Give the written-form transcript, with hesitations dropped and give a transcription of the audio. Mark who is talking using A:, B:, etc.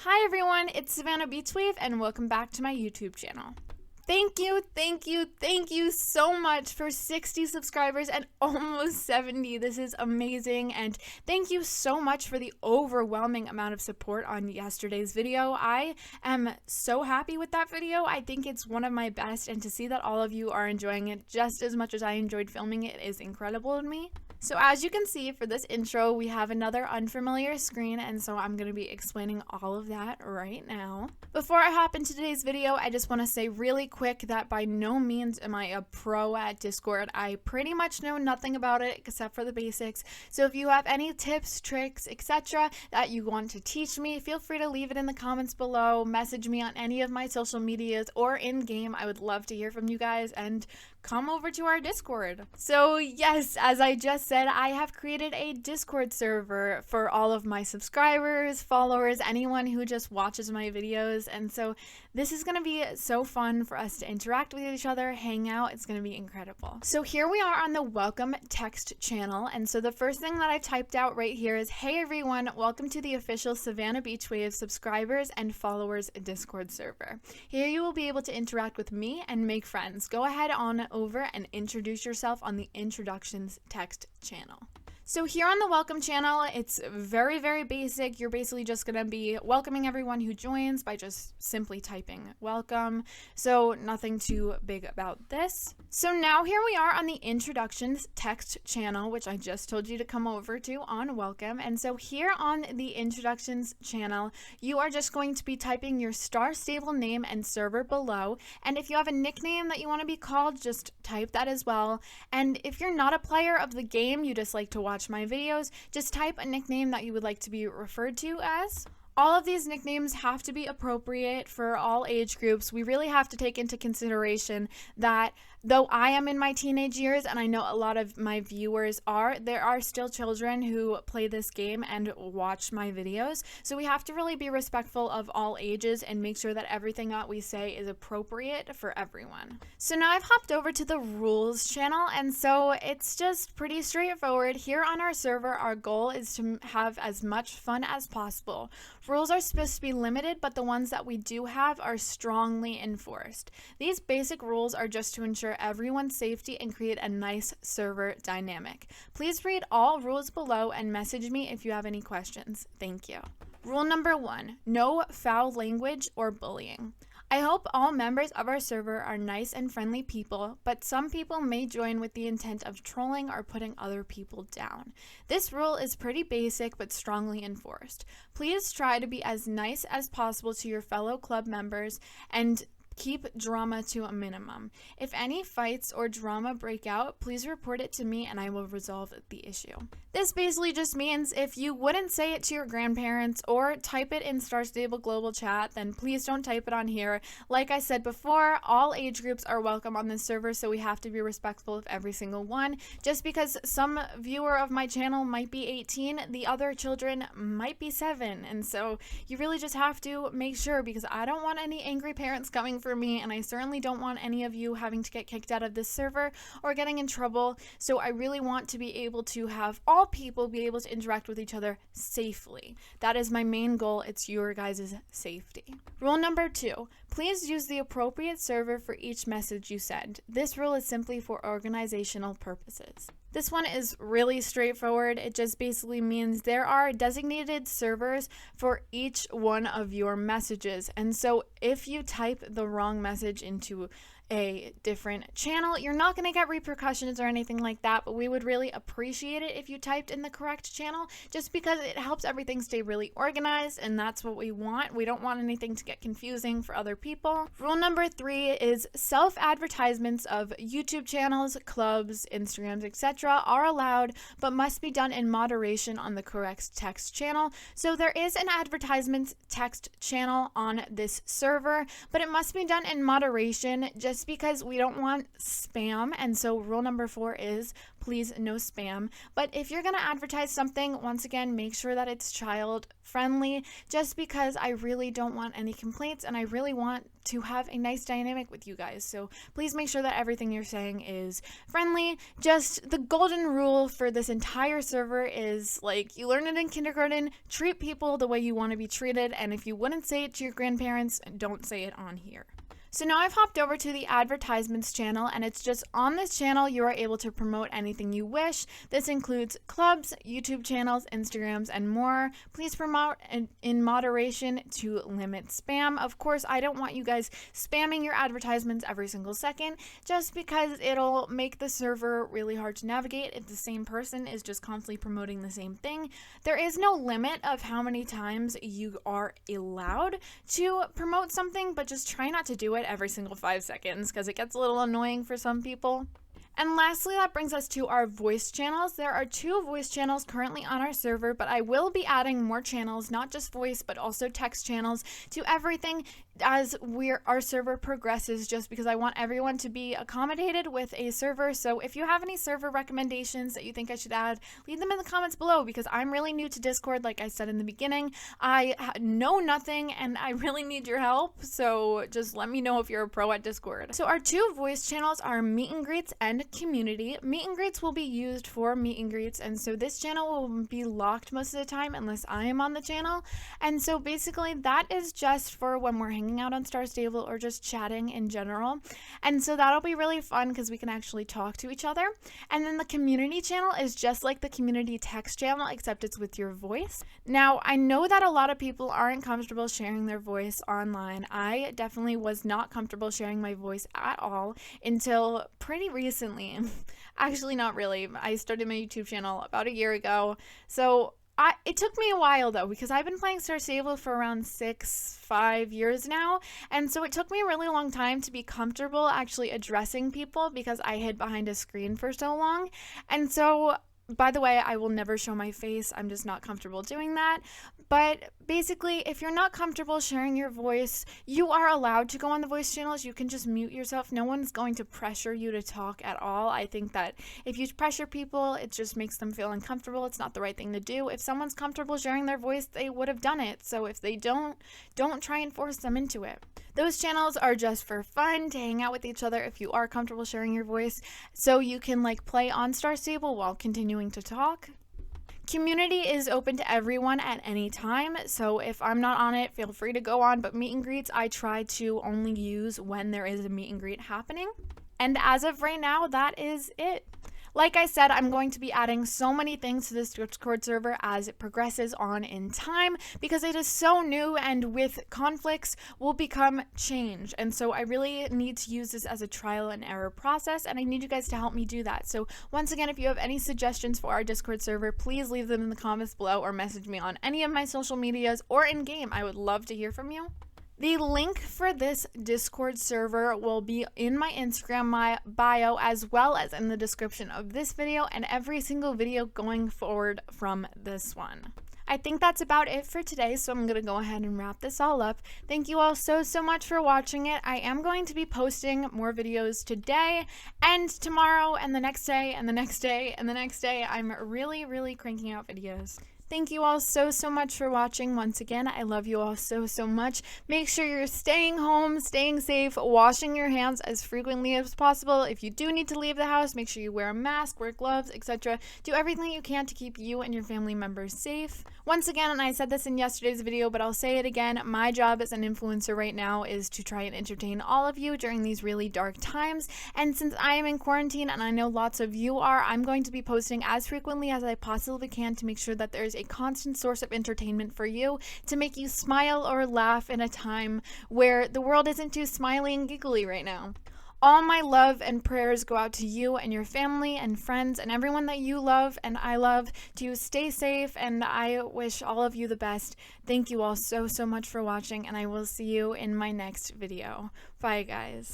A: Hi everyone, it's Savannah Beachwave and welcome back to my YouTube channel. Thank you so much for 60 subscribers and almost 70. This is amazing, and thank you so much for the overwhelming amount of support on yesterday's video. I am so happy with that video. I think it's one of my best, and to see that all of you are enjoying it just as much as I enjoyed filming it is incredible to me. So as you can see for this intro, we have another unfamiliar screen, and so I'm going to be explaining all of that right now. Before I hop into today's video, I just want to say really quick that by no means am I a pro at Discord. I pretty much know nothing about it except for the basics. So if you have any tips, tricks, etc. that you want to teach me, feel free to leave it in the comments below, message me on any of my social medias or in-game. I would love to hear from you guys and come over to our Discord. So yes, as I just said, I have created a Discord server for all of my subscribers, followers, anyone who just watches my videos, and so this is going to be so fun for us to interact with each other, hang out. It's going to be incredible. So here we are on the welcome text channel, and so the first thing that I typed out right here is, hey everyone, welcome to the official Savannah Beachwave subscribers and followers Discord server. Here you will be able to interact with me and make friends. Go ahead on over and introduce yourself on the introductions text channel. So here on the welcome channel, it's very basic. You're basically just going to be welcoming everyone who joins by just simply typing welcome. So nothing too big about this. So now here we are on the introductions text channel, which I just told you to come over to on welcome. And so here on the introductions channel, you are just going to be typing your star stable name and server below. And if you have a nickname that you want to be called, just type that as well. And if you're not a player of the game, you just like to watch my videos, just type a nickname that you would like to be referred to as. All of these nicknames have to be appropriate for all age groups. We really have to take into consideration that though I am in my teenage years, and I know a lot of my viewers are, there are still children who play this game and watch my videos. So we have to really be respectful of all ages and make sure that everything that we say is appropriate for everyone. So now I've hopped over to the rules channel, and so it's just pretty straightforward. Here on our server, our goal is to have as much fun as possible. Rules are supposed to be limited, but the ones that we do have are strongly enforced. These basic rules are just to ensure everyone's safety and create a nice server dynamic. Please read all rules below and message me if you have any questions. Thank you. Rule number 1, no foul language or bullying. I hope all members of our server are nice and friendly people, but some people may join with the intent of trolling or putting other people down. This rule is pretty basic but strongly enforced. Please try to be as nice as possible to your fellow club members and keep drama to a minimum. If any fights or drama break out, please report it to me and I will resolve the issue. This basically just means if you wouldn't say it to your grandparents or type it in Star Stable Global Chat, then please don't type it on here. Like I said before, all age groups are welcome on this server, so we have to be respectful of every single one. Just because some viewer of my channel might be 18, the other children might be 7, and so you really just have to make sure, because I don't want any angry parents coming for me, and I certainly don't want any of you having to get kicked out of this server or getting in trouble. So I really want to be able to have all people be able to interact with each other safely. That is my main goal. It's your guys' safety. Rule number 2, please use the appropriate server for each message you send. This rule is simply for organizational purposes. This one is really straightforward. It just basically means there are designated servers for each one of your messages. And so if you type the wrong message into a different channel, you're not going to get repercussions or anything like that, but we would really appreciate it if you typed in the correct channel, just because it helps everything stay really organized, and that's what we want. We don't want anything to get confusing for other people. Rule number 3 is self-advertisements of YouTube channels, clubs, Instagrams, etc. are allowed, but must be done in moderation on the correct text channel. So there is an advertisements text channel on this server, but it must be done in moderation, just just because we don't want spam. And so rule number 4 is please no spam. But if you're going to advertise something, once again, make sure that it's child friendly, just because I really don't want any complaints and I really want to have a nice dynamic with you guys. So please make sure that everything you're saying is friendly. Just the golden rule for this entire server is, like, you learn it in kindergarten, treat people the way you want to be treated, and if you wouldn't say it to your grandparents, don't say it on here. So now I've hopped over to the advertisements channel, and it's just on this channel you are able to promote anything you wish. This includes clubs, YouTube channels, Instagrams, and more. Please promote in moderation to limit spam. Of course, I don't want you guys spamming your advertisements every single second, just because it'll make the server really hard to navigate if the same person is just constantly promoting the same thing. There is no limit of how many times you are allowed to promote something, but just try not to do it every single 5 seconds because it gets a little annoying for some people. And lastly, that brings us to our voice channels. There are 2 voice channels currently on our server, but I will be adding more channels, not just voice, but also text channels to everything as our server progresses, just because I want everyone to be accommodated with a server. So if you have any server recommendations that you think I should add, leave them in the comments below, because I'm really new to Discord. Like I said in the beginning, I know nothing and I really need your help. So just let me know if you're a pro at Discord. So our 2 voice channels are meet and greets and community. Meet and greets will be used for meet and greets, and so this channel will be locked most of the time unless I am on the channel. And so basically that is just for when we're hanging out on Star Stable or just chatting in general. And so that'll be really fun because we can actually talk to each other. And then the community channel is just like the community text channel, except it's with your voice. Now, I know that a lot of people aren't comfortable sharing their voice online. I definitely was not comfortable sharing my voice at all until pretty recently. Actually, not really. I started my YouTube channel about a year ago. So it took me a while though, because I've been playing Star Stable for around 5 years now, and so it took me a really long time to be comfortable actually addressing people because I hid behind a screen for so long. And so, by the way, I will never show my face. I'm just not comfortable doing that. But basically, if you're not comfortable sharing your voice, you are allowed to go on the voice channels. You can just mute yourself. No one's going to pressure you to talk at all. I think that if you pressure people, it just makes them feel uncomfortable. It's not the right thing to do. If someone's comfortable sharing their voice, they would have done it. So if they don't try and force them into it. Those channels are just for fun, to hang out with each other if you are comfortable sharing your voice, so you can like play on Star Stable while continuing to talk. Community is open to everyone at any time, so if I'm not on it, feel free to go on, but meet and greets I try to only use when there is a meet and greet happening. And as of right now, that is it. Like I said, I'm going to be adding so many things to this Discord server as it progresses on in time, because it is so new, and with conflicts will become change. And so I really need to use this as a trial and error process, and I need you guys to help me do that. So once again, if you have any suggestions for our Discord server, please leave them in the comments below or message me on any of my social medias or in game. I would love to hear from you. The link for this Discord server will be in my Instagram bio, as well as in the description of this video and every single video going forward from this one. I think that's about it for today, so I'm going to go ahead and wrap this all up. Thank you all so much for watching it. I am going to be posting more videos today and tomorrow and the next day and the next day and the next day. I'm really cranking out videos. Thank you all so much for watching. Once again, I love you all so much. Make sure you're staying home, staying safe, washing your hands as frequently as possible. If you do need to leave the house, make sure you wear a mask, wear gloves, etc. Do everything you can to keep you and your family members safe. Once again, and I said this in yesterday's video, but I'll say it again, my job as an influencer right now is to try and entertain all of you during these really dark times. And since I am in quarantine, and I know lots of you are, I'm going to be posting as frequently as I possibly can to make sure that there's a constant source of entertainment for you, to make you smile or laugh in a time where the world isn't too smiley and giggly right now. All my love and prayers go out to you and your family and friends and everyone that you love and I love, to stay safe, and I wish all of you the best. Thank you all so much for watching, and I will see you in my next video. Bye, guys.